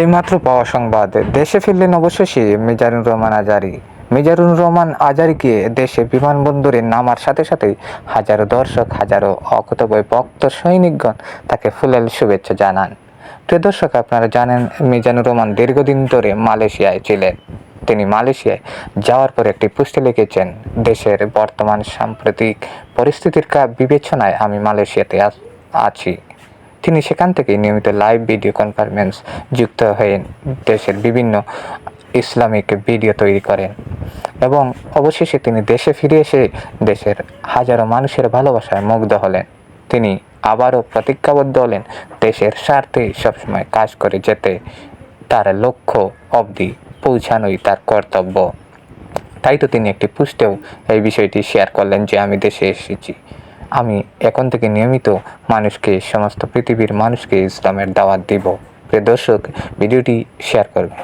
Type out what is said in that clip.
এইমাত্র পাওয়া সংবাদ, দেশে ফিরলেন অবশেষে মিজানুর রহমান আজারী। মিজানুর রহমান আজারীকে দেশে বিমানবন্দরে নামার সাথে সাথেই হাজারো দর্শক, হাজারো অকুতোভয় ভক্ত সৈনিকগণ তাকে ফুলেল শুভেচ্ছা জানান। প্রিয় দর্শক, আপনারা জানেন মিজানুর রহমান দীর্ঘদিন ধরে মালয়েশিয়ায় ছিলেন। তিনি মালয়েশিয়ায় যাওয়ার পর একটি পোস্টে লিখেছেন, দেশের বর্তমান সাম্প্রতিক পরিস্থিতির বিবেচনায় আমি মালয়েশিয়াতে আছি। তিনি সেখান থেকে নিয়মিত লাইভ ভিডিও কনফারেন্স যুক্ত হয়ে দেশের বিভিন্ন ইসলামিক ভিডিও তৈরি করেন এবং অবশেষে তিনি দেশে ফিরে এসে দেশের হাজারো মানুষের ভালোবাসায় মুগ্ধ হলেন। তিনি আবারও প্রতিজ্ঞাবদ্ধ হলেন দেশের স্বার্থে সবসময় কাজ করে যেতে, তার লক্ষ্য অবধি পৌঁছানোই তার কর্তব্য। তাই তো তিনি একটি পোস্টেও এই বিষয়টি শেয়ার করলেন যে আমি দেশে এসেছি, আমি এখন থেকে নিয়মিত মানুষকে, সমস্ত পৃথিবীর মানুষকে ইসলামের দাওয়াত দিব। প্রিয় দর্শক, ভিডিওটি শেয়ার করবেন।